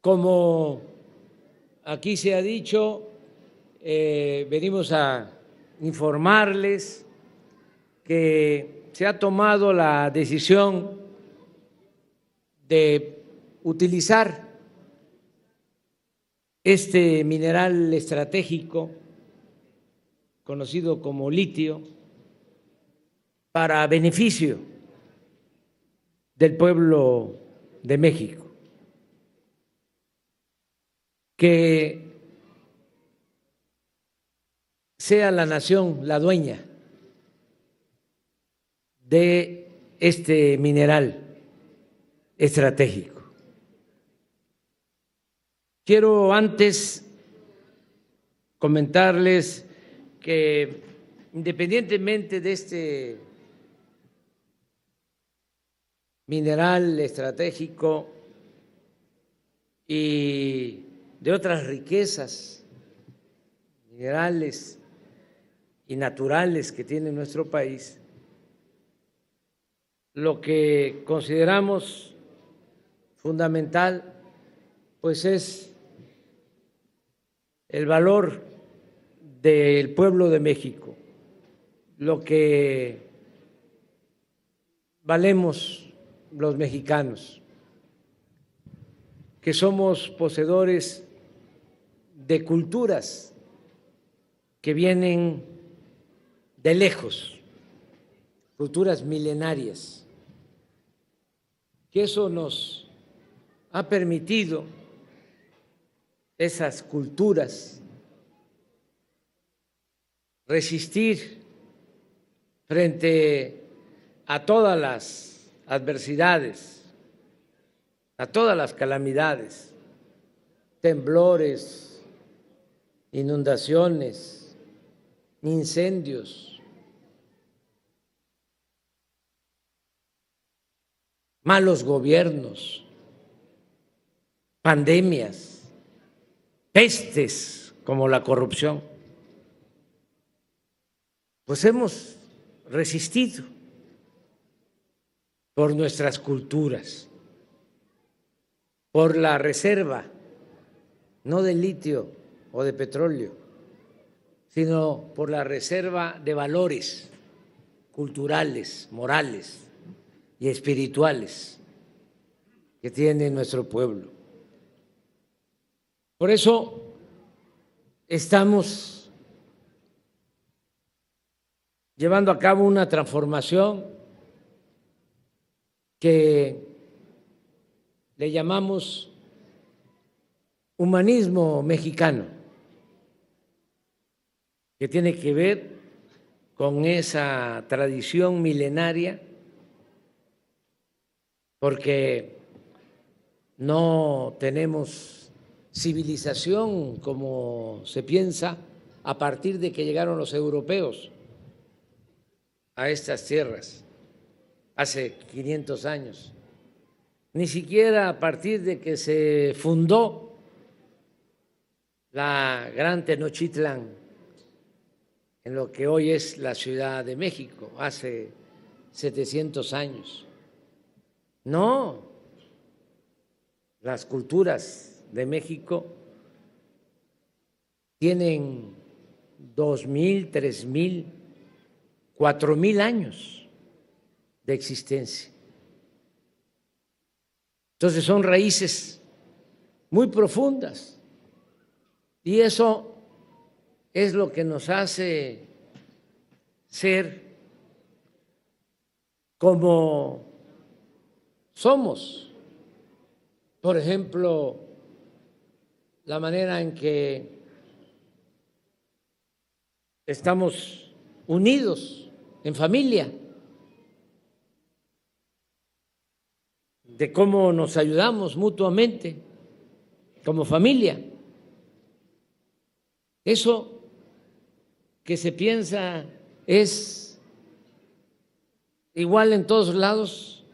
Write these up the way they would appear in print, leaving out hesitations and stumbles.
Como aquí se ha dicho, venimos a informarles que se ha tomado la decisión de utilizar este mineral estratégico conocido como litio para beneficio del pueblo de México, que sea la nación la dueña de este mineral estratégico. Quiero antes comentarles que independientemente de este mineral estratégico y de otras riquezas minerales y naturales que tiene nuestro país, lo que consideramos fundamental pues es el valor del pueblo de México, lo que valemos los mexicanos, que somos poseedores de culturas que vienen de lejos, culturas milenarias, que eso nos ha permitido, esas culturas, resistir frente a todas las adversidades, a todas las calamidades, temblores, inundaciones, incendios, malos gobiernos, pandemias, pestes como la corrupción. Pues hemos resistido por nuestras culturas, por la reserva, no de litio o de petróleo, sino por la reserva de valores culturales, morales y espirituales que tiene nuestro pueblo. Por eso estamos llevando a cabo una transformación que le llamamos humanismo mexicano, que tiene que ver con esa tradición milenaria, porque no tenemos civilización como se piensa a partir de que llegaron los europeos a estas tierras hace 500 años, ni siquiera a partir de que se fundó la Gran Tenochtitlán en lo que hoy es la Ciudad de México, hace 700 años. No, las culturas de México tienen 2,000, 3,000, 4,000 años de existencia. Entonces son raíces muy profundas y eso es lo que nos hace ser como somos. Por ejemplo, la manera en que estamos unidos en familia, de cómo nos ayudamos mutuamente como familia. Eso que se piensa es igual en todos lados,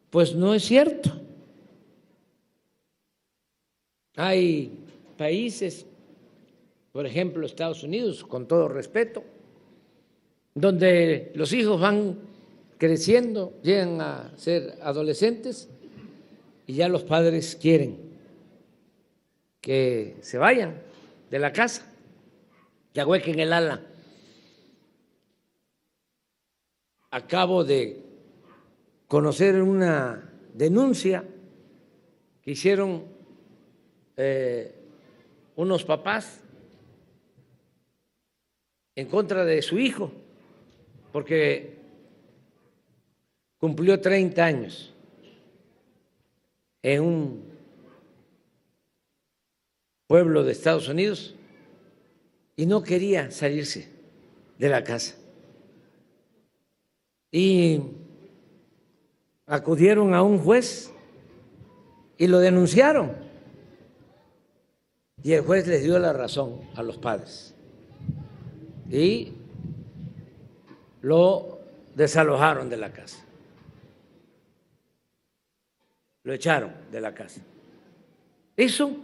pues no es cierto. Hay países, por ejemplo Estados Unidos, con todo respeto, donde los hijos van creciendo, llegan a ser adolescentes y ya los padres quieren que se vayan de la casa, que ahuequen el ala. Acabo de conocer una denuncia que hicieron unos papás en contra de su hijo, porque cumplió 30 años en un pueblo de Estados Unidos y no quería salirse de la casa. Y acudieron a un juez y lo denunciaron. Y el juez les dio la razón a los padres y lo desalojaron de la casa, lo echaron de la casa. Eso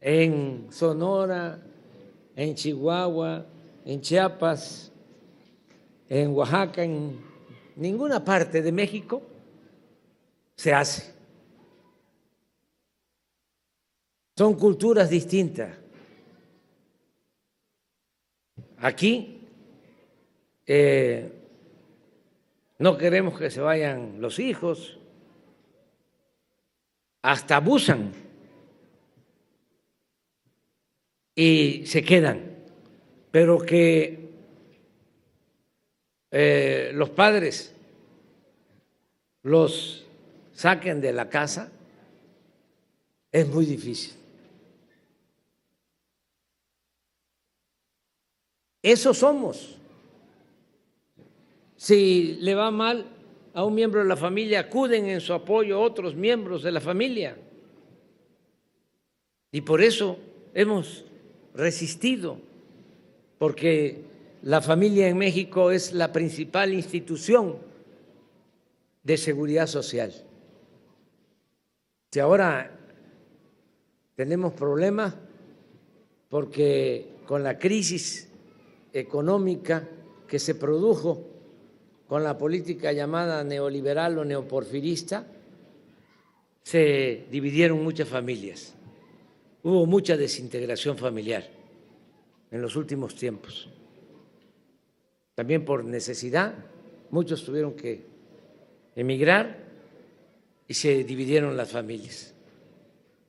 en Sonora, en Chihuahua, en Chiapas, en Oaxaca, en ninguna parte de México se hace. Son culturas distintas. Aquí no queremos que se vayan los hijos, hasta abusan y se quedan, pero que los padres los saquen de la casa es muy difícil. Eso somos. Si le va mal a un miembro de la familia, acuden en su apoyo a otros miembros de la familia. Y por eso hemos resistido, porque la familia en México es la principal institución de seguridad social. Si ahora tenemos problemas porque con la crisis económica que se produjo con la política llamada neoliberal o neoporfirista, se dividieron muchas familias. Hubo mucha desintegración familiar en los últimos tiempos. También por necesidad, muchos tuvieron que emigrar y se dividieron las familias.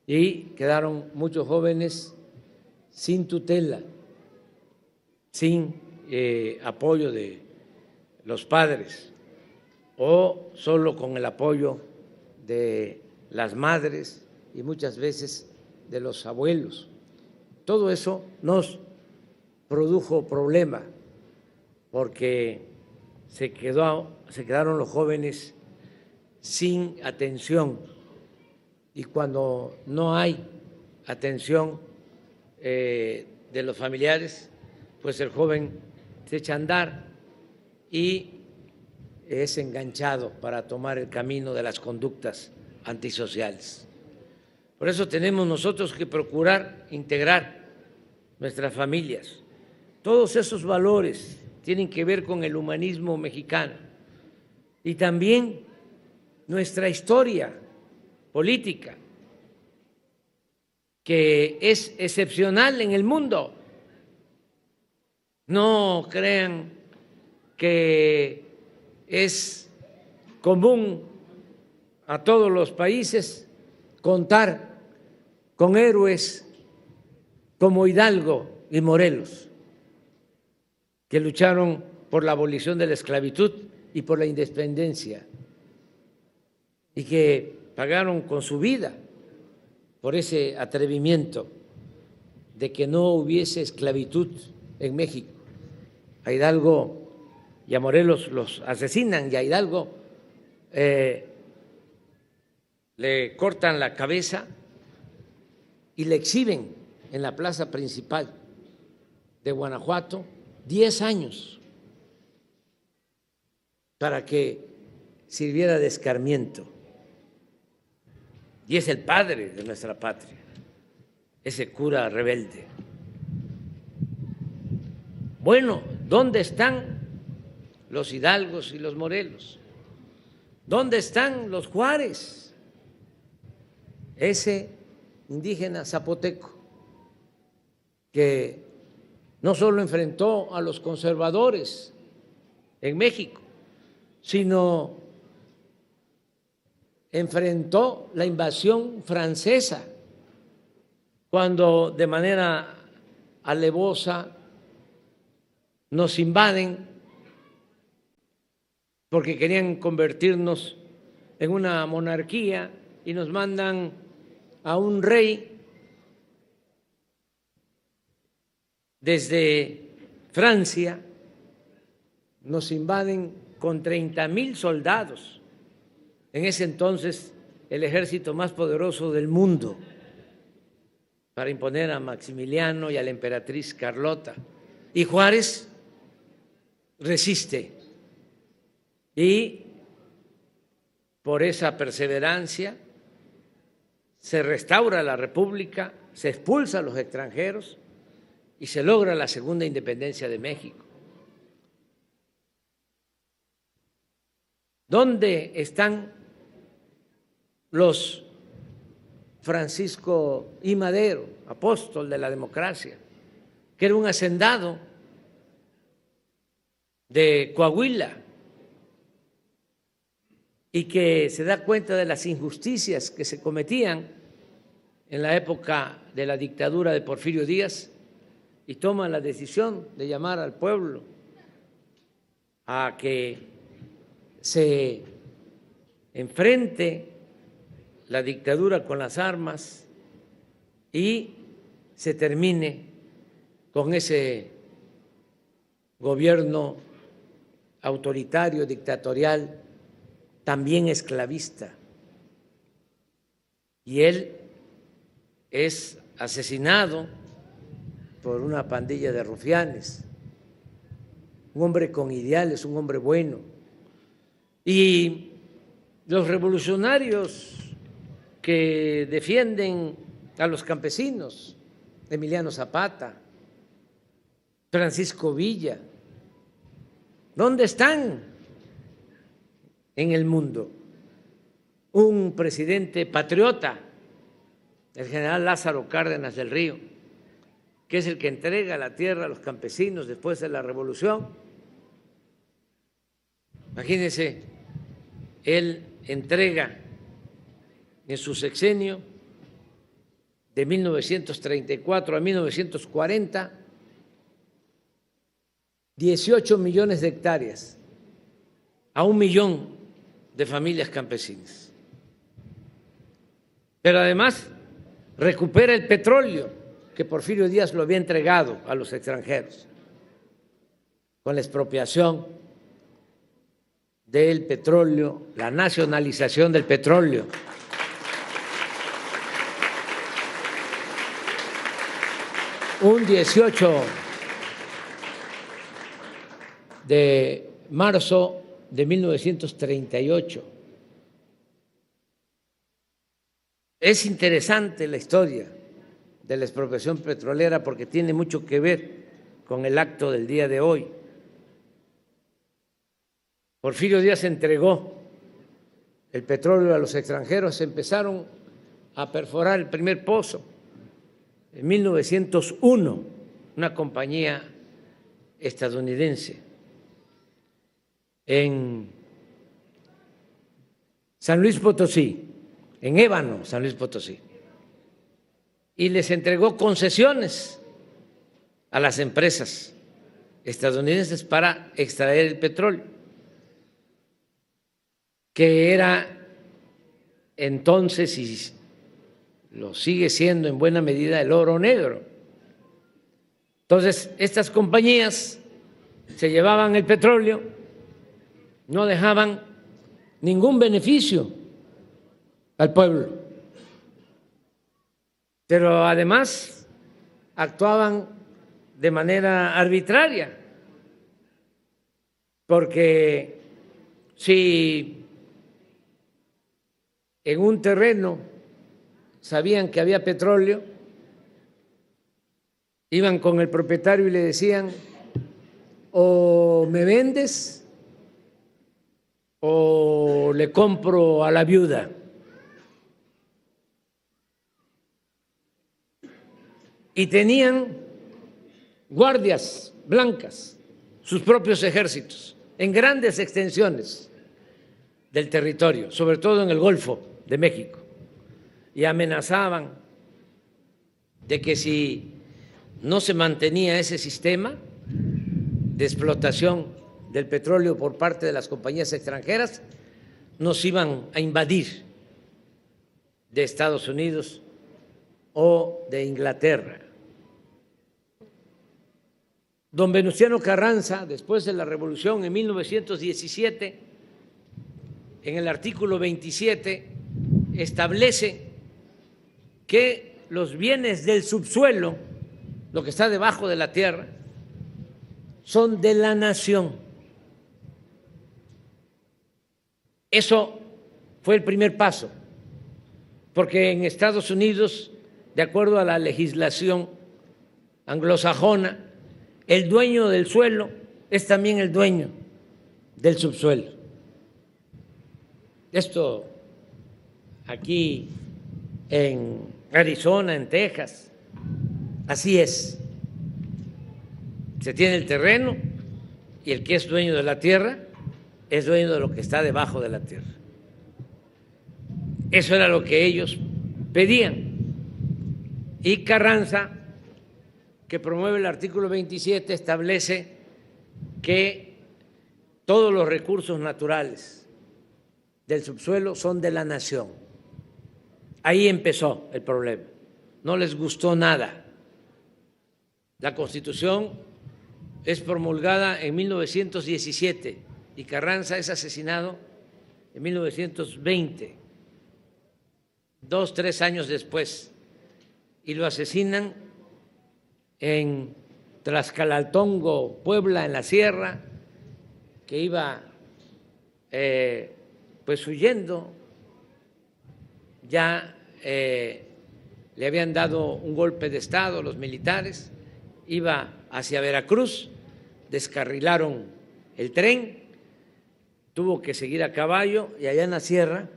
Y quedaron muchos jóvenes sin tutela, sin apoyo de los padres o solo con el apoyo de las madres y muchas veces de los abuelos. Todo eso nos produjo problema porque se quedaron los jóvenes sin atención, y cuando no hay atención de los familiares, pues el joven se echa a andar y es enganchado para tomar el camino de las conductas antisociales. Por eso tenemos nosotros que procurar integrar nuestras familias. Todos esos valores tienen que ver con el humanismo mexicano y también nuestra historia política, que es excepcional en el mundo. No crean que es común a todos los países contar con héroes como Hidalgo y Morelos, que lucharon por la abolición de la esclavitud y por la independencia, y que pagaron con su vida por ese atrevimiento de que no hubiese esclavitud en México. A Hidalgo y a Morelos los asesinan, y a Hidalgo le cortan la cabeza y le exhiben en la plaza principal de Guanajuato 10 años para que sirviera de escarmiento. Y es el padre de nuestra patria, ese cura rebelde. Bueno, ¿dónde están los Hidalgos y los Morelos? ¿Dónde están los Juárez? ese indígena zapoteco que no solo enfrentó a los conservadores en México, sino enfrentó la invasión francesa cuando de manera alevosa nos invaden porque querían convertirnos en una monarquía y nos mandan a un rey desde Francia, nos invaden con 30,000 soldados, en ese entonces el ejército más poderoso del mundo, para imponer a Maximiliano y a la emperatriz Carlota. Y Juárez resiste y por esa perseverancia se restaura la República, se expulsa a los extranjeros y se logra la segunda independencia de México. ¿Dónde están los Francisco I. Madero, apóstol de la democracia, que era un hacendado de Coahuila y que se da cuenta de las injusticias que se cometían en la época de la dictadura de Porfirio Díaz y toma la decisión de llamar al pueblo a que se enfrente la dictadura con las armas y se termine con ese gobierno autoritario, dictatorial, también esclavista. Y él es asesinado por una pandilla de rufianes, un hombre con ideales, un hombre bueno. Y los revolucionarios que defienden a los campesinos, Emiliano Zapata, Francisco Villa, ¿dónde están en el mundo? Un presidente patriota, el general Lázaro Cárdenas del Río, que es el que entrega la tierra a los campesinos después de la revolución. Imagínense, él entrega en su sexenio de 1934 a 1940 18 millones de hectáreas a 1 millón de familias campesinas. Pero además recupera el petróleo que Porfirio Díaz lo había entregado a los extranjeros con la expropiación del petróleo, la nacionalización del petróleo. Un 18 de marzo de 1938. Es interesante la historia de la expropiación petrolera porque tiene mucho que ver con el acto del día de hoy. Porfirio Díaz entregó el petróleo a los extranjeros, empezaron a perforar el primer pozo en 1901, una compañía estadounidense en San Luis Potosí, en Ébano, San Luis Potosí, y les entregó concesiones a las empresas estadounidenses para extraer el petróleo, que era entonces y lo sigue siendo en buena medida el oro negro. Entonces, estas compañías se llevaban el petróleo, no dejaban ningún beneficio al pueblo, pero además actuaban de manera arbitraria, porque si en un terreno sabían que había petróleo, iban con el propietario y le decían: o me vendes o le compro a la viuda. y tenían guardias blancas, sus propios ejércitos, en grandes extensiones del territorio, sobre todo en el Golfo de México, y amenazaban de que si no se mantenía ese sistema de explotación del petróleo por parte de las compañías extranjeras, nos iban a invadir de Estados Unidos o de Inglaterra. Don Venustiano Carranza, después de la Revolución en 1917, en el artículo 27, establece que los bienes del subsuelo, lo que está debajo de la tierra, son de la nación. Eso fue el primer paso, porque en Estados Unidos, de acuerdo a la legislación anglosajona, el dueño del suelo es también el dueño del subsuelo. Esto aquí en Arizona, en Texas, así es. Se tiene el terreno y el que es dueño de la tierra es dueño de lo que está debajo de la tierra. Eso era lo que ellos pedían. Y Carranza, que promueve el artículo 27, establece que todos los recursos naturales del subsuelo son de la nación. Ahí empezó el problema. No les gustó nada. La Constitución es promulgada en 1917 y Carranza es asesinado en 1920, 2, 3 años después, y lo asesinan en Tlaxcalaltongo, Puebla, en la sierra, que iba pues huyendo. Ya le habían dado un golpe de Estado los militares, iba hacia Veracruz, descarrilaron el tren, tuvo que seguir a caballo y allá en la sierra,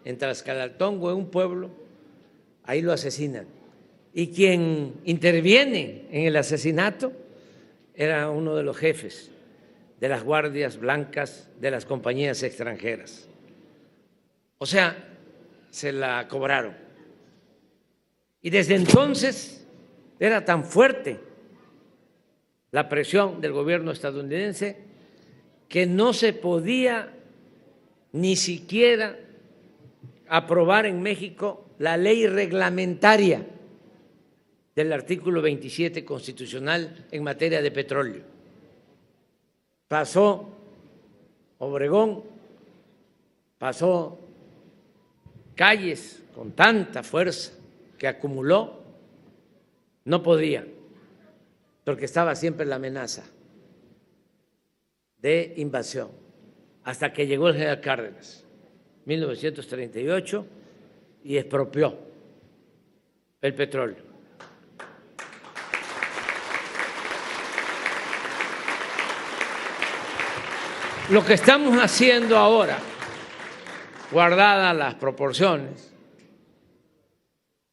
en Tlaxcalaltongo, en un pueblo, ahí lo asesinan. Y quien interviene en el asesinato era uno de los jefes de las guardias blancas de las compañías extranjeras. O sea, se la cobraron. Y desde entonces era tan fuerte la presión del gobierno estadounidense que no se podía ni siquiera aprobar en México la ley reglamentaria del artículo 27 constitucional en materia de petróleo. Pasó Obregón, pasó Calles con tanta fuerza que acumuló, no podía, porque estaba siempre la amenaza de invasión, hasta que llegó el general Cárdenas, 1938, y expropió el petróleo. Lo que estamos haciendo ahora, guardadas las proporciones,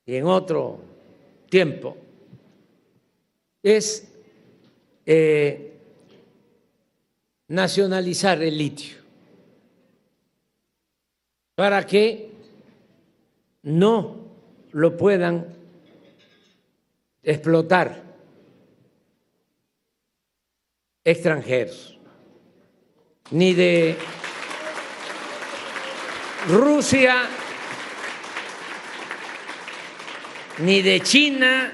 y en otro tiempo, es nacionalizar el litio para que no lo puedan explotar extranjeros, ni de Rusia, ni de China,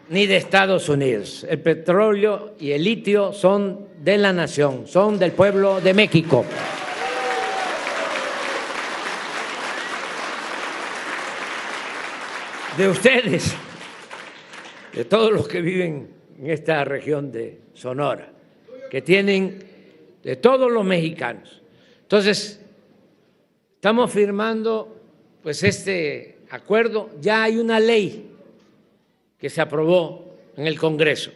ni de Estados Unidos. El petróleo y el litio son de la nación, son del pueblo de México. De ustedes, de todos los que viven en esta región de Sonora, que tienen, de todos los mexicanos. Entonces, estamos firmando pues este acuerdo. Ya hay una ley que se aprobó en el Congreso.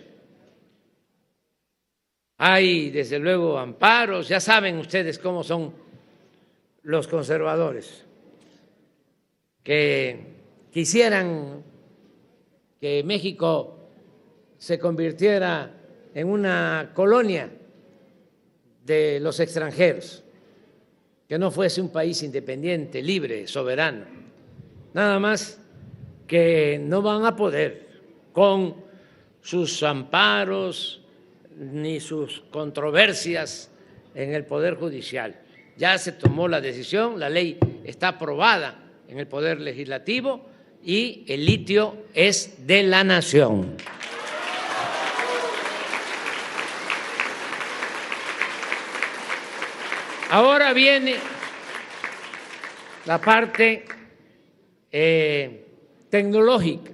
Hay, desde luego, amparos. Ya saben ustedes cómo son los conservadores, que quisieran que México se convirtiera en una colonia de los extranjeros, que no fuese un país independiente, libre, soberano. Nada más que no van a poder con sus amparos ni sus controversias en el Poder Judicial. Ya se tomó la decisión, la ley está aprobada en el Poder Legislativo y el litio es de la nación. Ahora viene la parte tecnológica,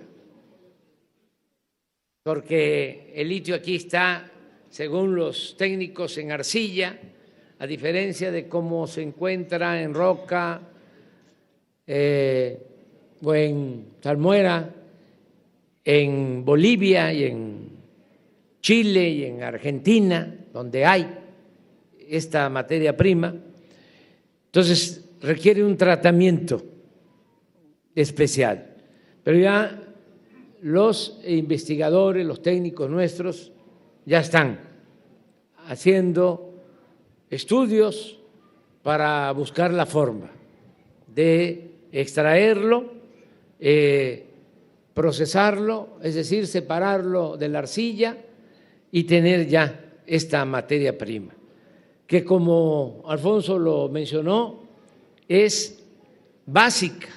porque el litio aquí está, según los técnicos, en arcilla, a diferencia de cómo se encuentra en roca o en salmuera, en Bolivia y en Chile y en Argentina, donde hay esta materia prima. Entonces requiere un tratamiento especial, pero ya los investigadores, los técnicos nuestros ya están haciendo estudios para buscar la forma de extraerlo, procesarlo, es decir, separarlo de la arcilla y tener ya esta materia prima, que como Alfonso lo mencionó, es básica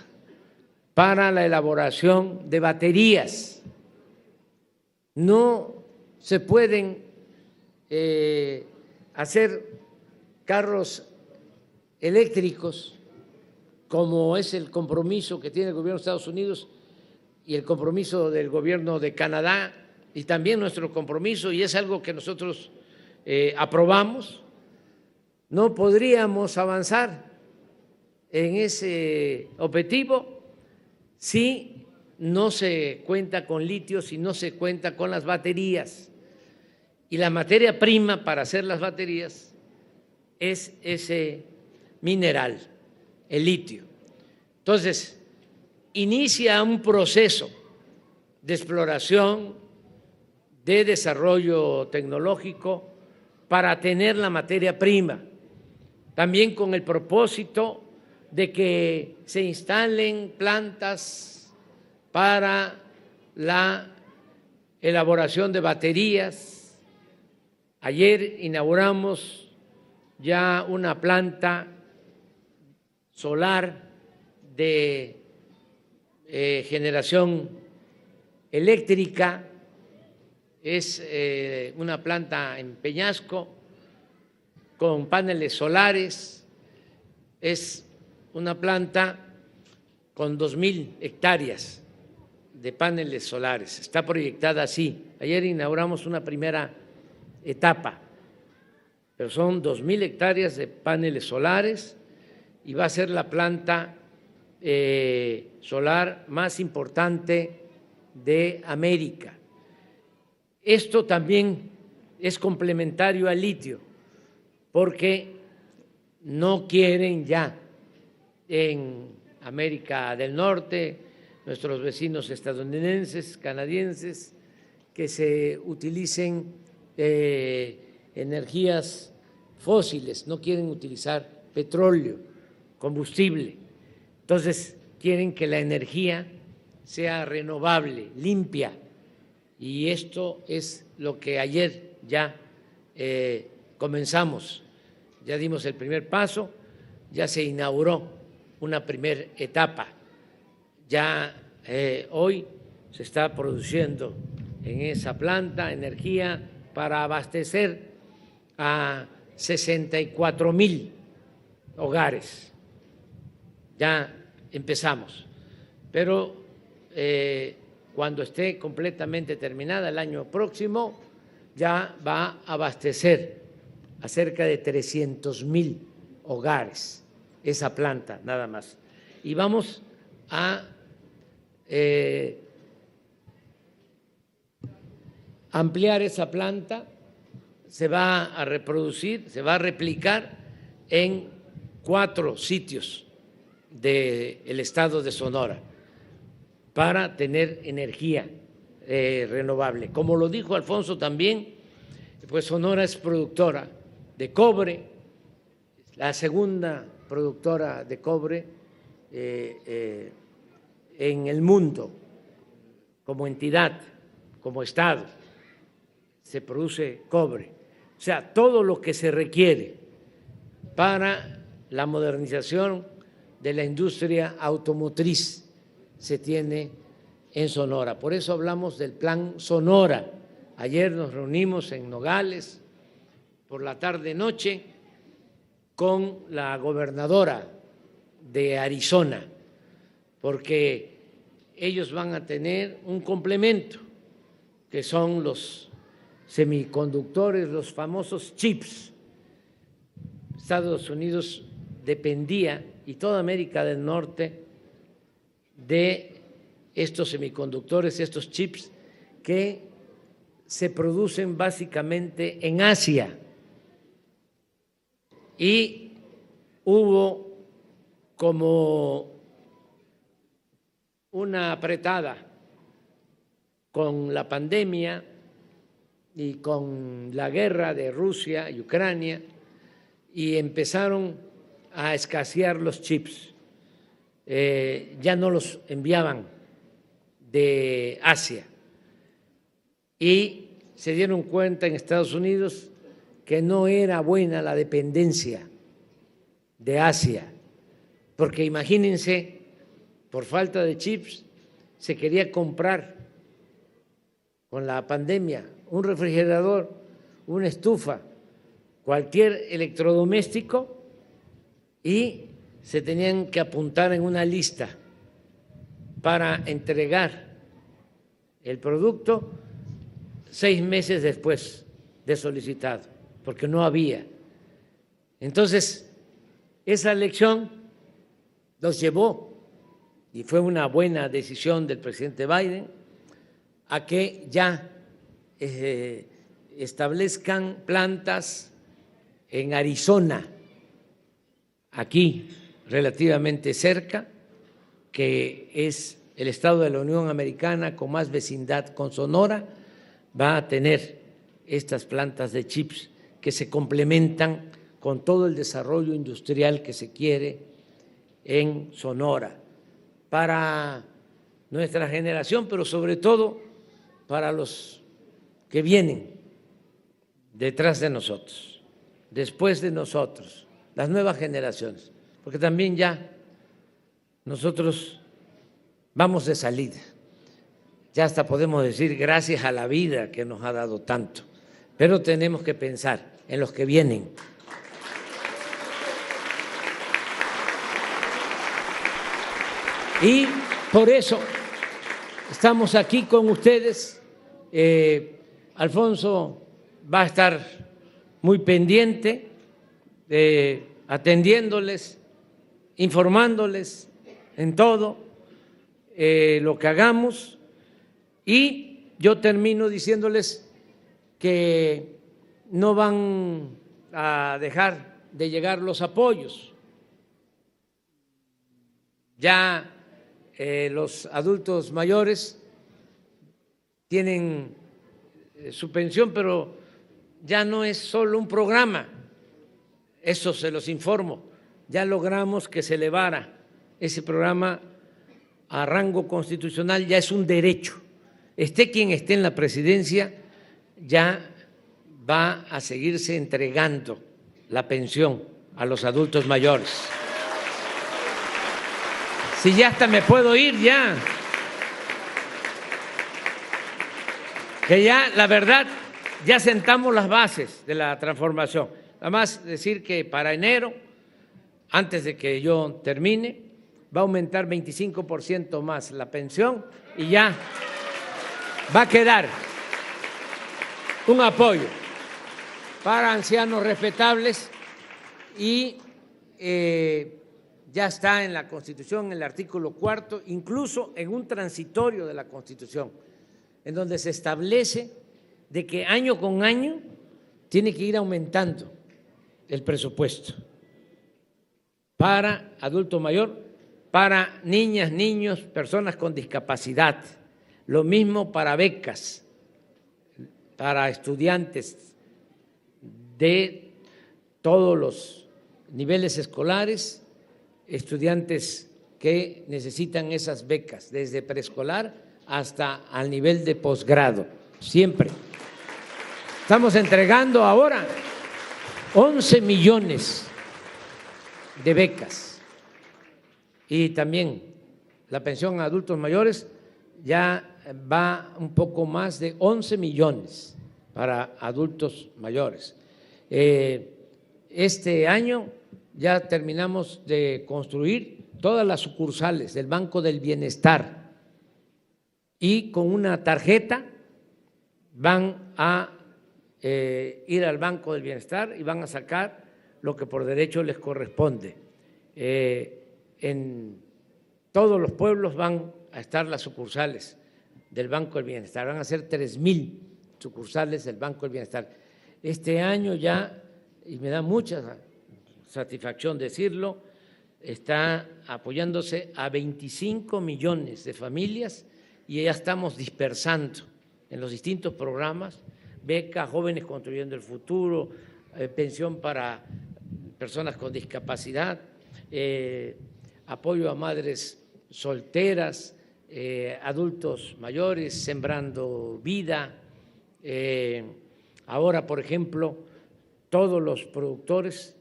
para la elaboración de baterías. No se pueden hacer carros eléctricos, como es el compromiso que tiene el gobierno de Estados Unidos y el compromiso del gobierno de Canadá y también nuestro compromiso, y es algo que nosotros aprobamos. No podríamos avanzar en ese objetivo si no se cuenta con litio, si no se cuenta con las baterías. Y la materia prima para hacer las baterías es ese mineral, el litio. Entonces, inicia un proceso de exploración, de desarrollo tecnológico para tener la materia prima, también con el propósito de que se instalen plantas para la elaboración de baterías. Ayer inauguramos ya una planta solar de generación eléctrica, es una planta en Peñasco con paneles solares, es una planta con 2,000 hectáreas de paneles solares, está proyectada así. Ayer inauguramos una primera etapa, pero son 2,000 hectáreas de paneles solares y va a ser la planta solar más importante de América. Esto también es complementario al litio, porque no quieren ya en América del Norte, nuestros vecinos estadounidenses, canadienses, que se utilicen energías fósiles, no quieren utilizar petróleo, combustible. Entonces, quieren que la energía sea renovable, limpia, y esto es lo que ayer ya comenzamos. Ya dimos el primer paso, ya se inauguró una primera etapa, ya hoy se está produciendo en esa planta energía para abastecer a 64,000 hogares. Ya empezamos, pero cuando esté completamente terminada el año próximo, ya va a abastecer a cerca de 300,000 hogares esa planta nada más. Y vamos a ampliar esa planta, se va a reproducir, se va a replicar en 4 sitios del estado de Sonora para tener energía renovable. Como lo dijo Alfonso también, pues Sonora es productora de cobre, la segunda productora de cobre en el mundo, como entidad, como Estado, se produce cobre. O sea, todo lo que se requiere para la modernización de la industria automotriz se tiene en Sonora. Por eso hablamos del Plan Sonora. Ayer nos reunimos en Nogales por la tarde-noche con la gobernadora de Arizona, porque ellos van a tener un complemento, que son los semiconductores, los famosos chips. Estados Unidos dependía, y toda América del Norte, de estos semiconductores, estos chips que se producen básicamente en Asia. Y hubo como una apretada con la pandemia y con la guerra de Rusia y Ucrania, y empezaron a escasear los chips. Ya no los enviaban de Asia, y se dieron cuenta en Estados Unidos que no era buena la dependencia de Asia, porque imagínense, por falta de chips se quería comprar con la pandemia un refrigerador, una estufa, cualquier electrodoméstico, y se tenían que apuntar en una lista para entregar el producto 6 meses después de solicitado, porque no había. Entonces, esa lección nos llevó, y fue una buena decisión del presidente Biden, a que ya establezcan plantas en Arizona, aquí relativamente cerca, que es el estado de la Unión Americana con más vecindad con Sonora, va a tener estas plantas de chips que se complementan con todo el desarrollo industrial que se quiere en Sonora para nuestra generación, pero sobre todo para los que vienen detrás de nosotros, después de nosotros, las nuevas generaciones, porque también ya nosotros vamos de salida, ya hasta podemos decir gracias a la vida que nos ha dado tanto, pero tenemos que pensar en los que vienen. Y por eso estamos aquí con ustedes. Alfonso va a estar muy pendiente, atendiéndoles, informándoles en todo lo que hagamos, y yo termino diciéndoles que no van a dejar de llegar los apoyos. Ya los adultos mayores tienen su pensión, pero ya no es solo un programa, eso se los informo, ya logramos que se elevara ese programa a rango constitucional, ya es un derecho. Esté quien esté en la presidencia, ya va a seguirse entregando la pensión a los adultos mayores. Si ya hasta me puedo ir ya, que ya la verdad ya sentamos las bases de la transformación. Nada más decir que para enero, antes de que yo termine, va a aumentar 25% más la pensión, y ya va a quedar un apoyo para ancianos respetables, y ya está en la Constitución, en el artículo 4, incluso en un transitorio de la Constitución, en donde se establece de que año con año tiene que ir aumentando el presupuesto para adulto mayor, para niñas, niños, personas con discapacidad, Lo mismo para becas, para estudiantes de todos los niveles escolares, estudiantes que necesitan esas becas, desde preescolar hasta al nivel de posgrado, siempre. Estamos entregando ahora 11 millones de becas y también la pensión a adultos mayores ya va un poco más de 11 millones para adultos mayores. Este año ya terminamos de construir todas las sucursales del Banco del Bienestar y con una tarjeta van a ir al Banco del Bienestar y van a sacar lo que por derecho les corresponde. En todos los pueblos van a estar las sucursales del Banco del Bienestar, van a ser 3,000 sucursales del Banco del Bienestar. Este año ya, y me da mucha satisfacción decirlo, está apoyándose a 25 millones de familias y ya estamos dispersando en los distintos programas, beca, jóvenes construyendo el futuro, pensión para personas con discapacidad, apoyo a madres solteras, adultos mayores, sembrando vida. Ahora, por ejemplo, todos los productores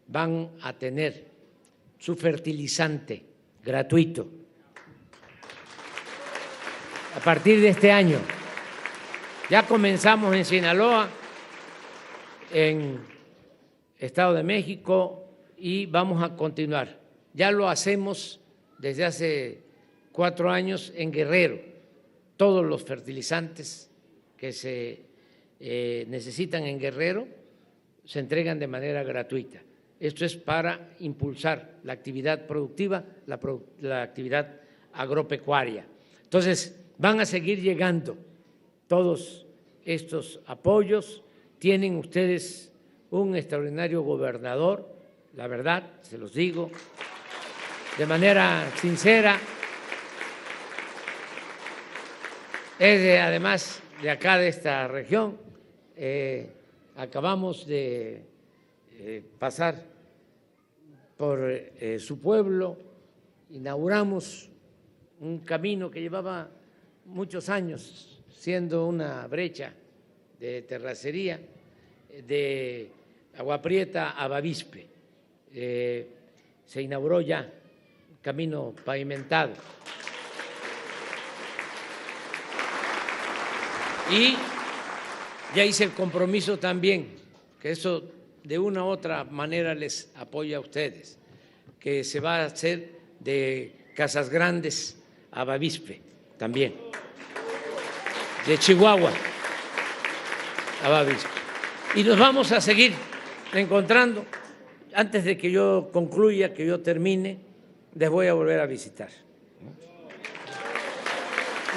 van a tener su fertilizante gratuito a partir de este año. Ya comenzamos en Sinaloa, en Estado de México y vamos a continuar. Ya lo hacemos desde hace 4 años en Guerrero. Todos los fertilizantes que se necesitan en Guerrero se entregan de manera gratuita. Esto es para impulsar la actividad productiva, la actividad agropecuaria. Entonces, van a seguir llegando todos estos apoyos. Tienen ustedes un extraordinario gobernador, la verdad, se los digo, de manera sincera. Es además de acá, de esta región. Acabamos de pasar por su pueblo, inauguramos un camino que llevaba muchos años siendo una brecha de terracería de Agua Prieta a Bavispe. Se inauguró ya un camino pavimentado. Y ya hice el compromiso también, que eso de una u otra manera les apoya a ustedes, que se va a hacer de Casas Grandes a Bavispe también, de Chihuahua a Bavispe. Y nos vamos a seguir encontrando. Antes de que yo concluya, que yo termine, les voy a volver a visitar.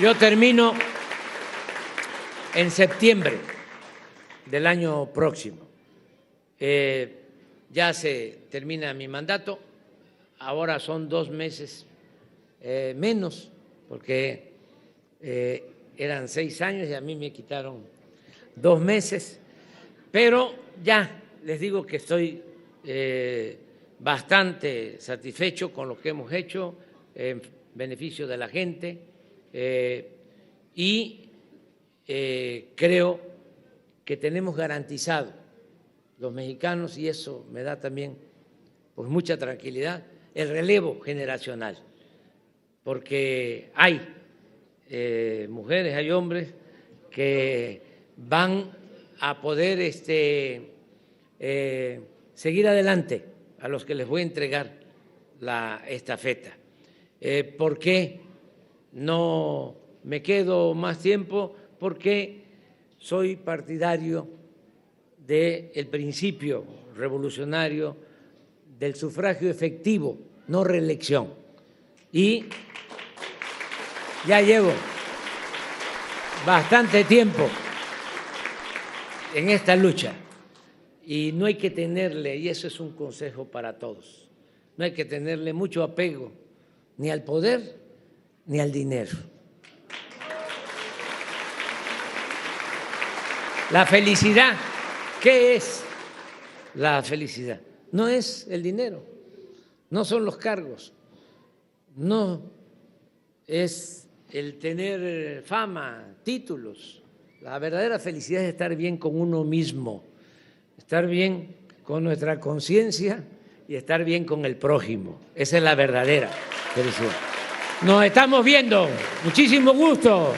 Yo termino en septiembre del año próximo. Ya se termina mi mandato, ahora son 2 meses menos, porque eran 6 años y a mí me quitaron 2 meses, pero ya les digo que estoy bastante satisfecho con lo que hemos hecho en beneficio de la gente y creo que tenemos garantizado los mexicanos, y eso me da también pues mucha tranquilidad, el relevo generacional, porque hay mujeres, hay hombres que van a poder seguir adelante, a los que les voy a entregar la estafeta. ¿Por qué no me quedo más tiempo? Porque soy partidario del principio revolucionario del sufragio efectivo, no reelección. Y ya llevo bastante tiempo en esta lucha y no hay que tenerle, y eso es un consejo para todos, no hay que tenerle mucho apego ni al poder ni al dinero. La felicidad, ¿qué es la felicidad? No es el dinero, no son los cargos, no es el tener fama, títulos. La verdadera felicidad es estar bien con uno mismo, estar bien con nuestra conciencia y estar bien con el prójimo. Esa es la verdadera felicidad. Nos estamos viendo. Muchísimo gusto.